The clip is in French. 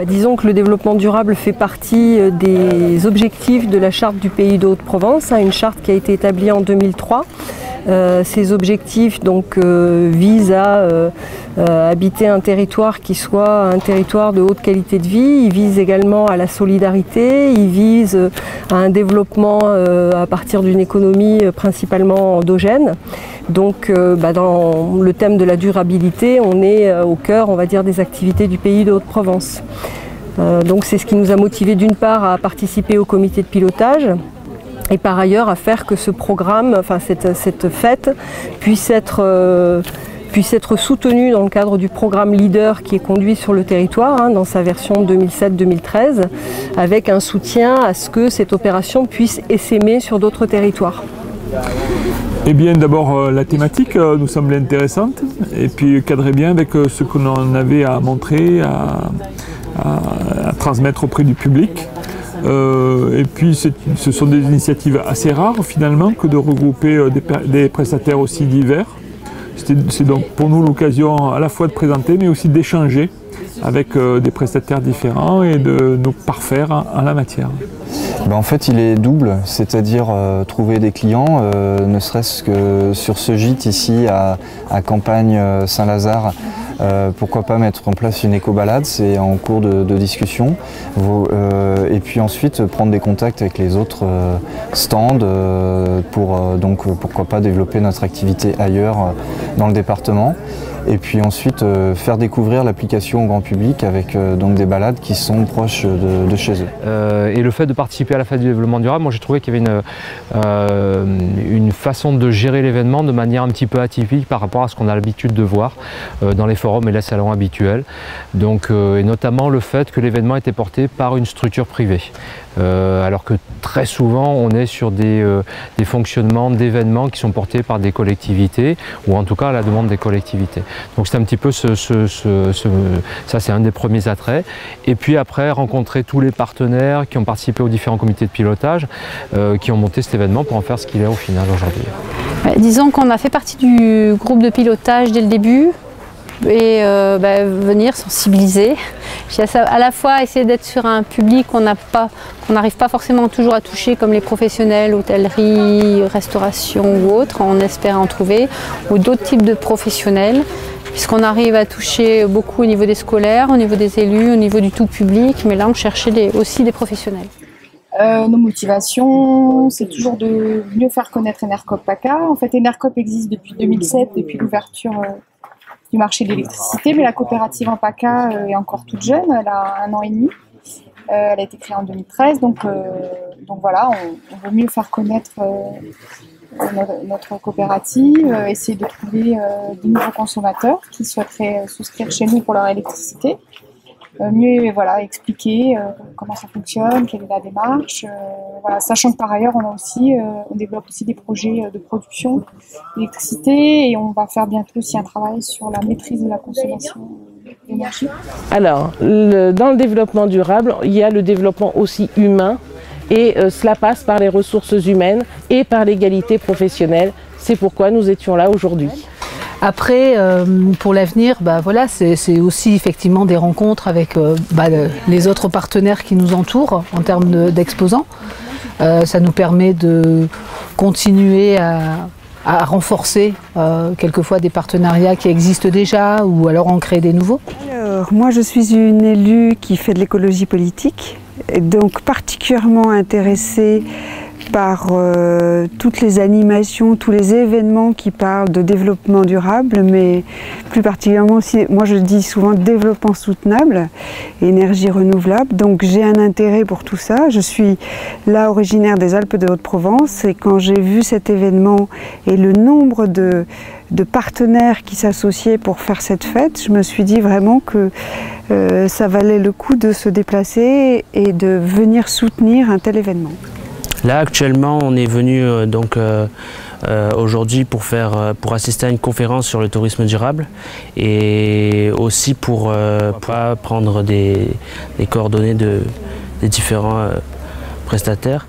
Disons que le développement durable fait partie des objectifs de la charte du Pays de Haute-Provence, une charte qui a été établie en 2003. Ces objectifs visent à habiter un territoire qui soit un territoire de haute qualité de vie. Ils visent également à la solidarité, ils visent à un développement à partir d'une économie principalement endogène. Donc dans le thème de la durabilité, on est au cœur, on va dire, des activités du Pays de Haute-Provence. Donc c'est ce qui nous a motivés d'une part à participer au comité de pilotage et par ailleurs à faire que ce programme, cette fête puisse être soutenue dans le cadre du programme Leader qui est conduit sur le territoire dans sa version 2007-2013 avec un soutien à ce que cette opération puisse essaimer sur d'autres territoires. Eh bien d'abord la thématique nous semblait intéressante et puis cadrait bien avec ce que l'on avait à montrer, à transmettre auprès du public. Et puis ce sont des initiatives assez rares finalement que de regrouper des prestataires aussi divers. C'est donc pour nous l'occasion à la fois de présenter mais aussi d'échanger avec des prestataires différents et de nous parfaire en la matière. En fait il est double, c'est-à-dire trouver des clients, ne serait-ce que sur ce gîte ici à Campagne-Saint-Lazare. Pourquoi pas mettre en place une éco-balade, c'est en cours de discussion. Et puis ensuite prendre des contacts avec les autres stands pour pourquoi pas développer notre activité ailleurs dans le département. Et puis ensuite faire découvrir l'application au grand public avec des balades qui sont proches de chez eux. Et le fait de participer à la fête du développement durable, moi j'ai trouvé qu'il y avait une façon de gérer l'événement de manière un petit peu atypique par rapport à ce qu'on a l'habitude de voir dans les forums et les salons habituels. Et notamment le fait que l'événement était porté par une structure privée. Alors que très souvent on est sur des fonctionnements d'événements qui sont portés par des collectivités ou en tout cas à la demande des collectivités. Donc c'est un petit peu ça c'est un des premiers attraits. Et puis après rencontrer tous les partenaires qui ont participé aux différents comités de pilotage qui ont monté cet événement pour en faire ce qu'il est au final aujourd'hui. Disons qu'on a fait partie du groupe de pilotage dès le début. Et venir sensibiliser, à la fois essayer d'être sur un public qu'on n'arrive pas forcément toujours à toucher comme les professionnels, hôtellerie, restauration ou autres, on espère en trouver, ou d'autres types de professionnels, puisqu'on arrive à toucher beaucoup au niveau des scolaires, au niveau des élus, au niveau du tout public, mais là on cherchait aussi des professionnels. Nos motivations, c'est toujours de mieux faire connaître Enercoop PACA. En fait, Enercoop existe depuis 2007, depuis l'ouverture du marché de l'électricité, mais la coopérative en PACA est encore toute jeune, elle a 1 an et demi. Elle a été créée en 2013, donc voilà, on veut mieux faire connaître notre coopérative, essayer de trouver de nouveaux consommateurs qui souhaiteraient souscrire chez nous pour leur électricité. Mieux expliquer comment ça fonctionne, quelle est la démarche, sachant que par ailleurs on développe aussi des projets de production d'électricité et on va faire bientôt aussi un travail sur la maîtrise de la consommation d'énergie. Alors, dans le développement durable, il y a le développement aussi humain et cela passe par les ressources humaines et par l'égalité professionnelle. C'est pourquoi nous étions là aujourd'hui. Après, pour l'avenir, c'est aussi effectivement des rencontres avec les autres partenaires qui nous entourent en termes d'exposants. Ça nous permet de continuer à renforcer quelquefois des partenariats qui existent déjà ou alors en créer des nouveaux. Alors, moi je suis une élue qui fait de l'écologie politique, et donc particulièrement intéressée par toutes les animations, tous les événements qui parlent de développement durable, mais plus particulièrement aussi, moi je dis souvent développement soutenable, énergie renouvelable, donc j'ai un intérêt pour tout ça. Je suis là originaire des Alpes de Haute-Provence et quand j'ai vu cet événement et le nombre de partenaires qui s'associaient pour faire cette fête, je me suis dit vraiment que ça valait le coup de se déplacer et de venir soutenir un tel événement. Là actuellement on est venu aujourd'hui pour assister à une conférence sur le tourisme durable et aussi pour prendre des coordonnées des différents prestataires.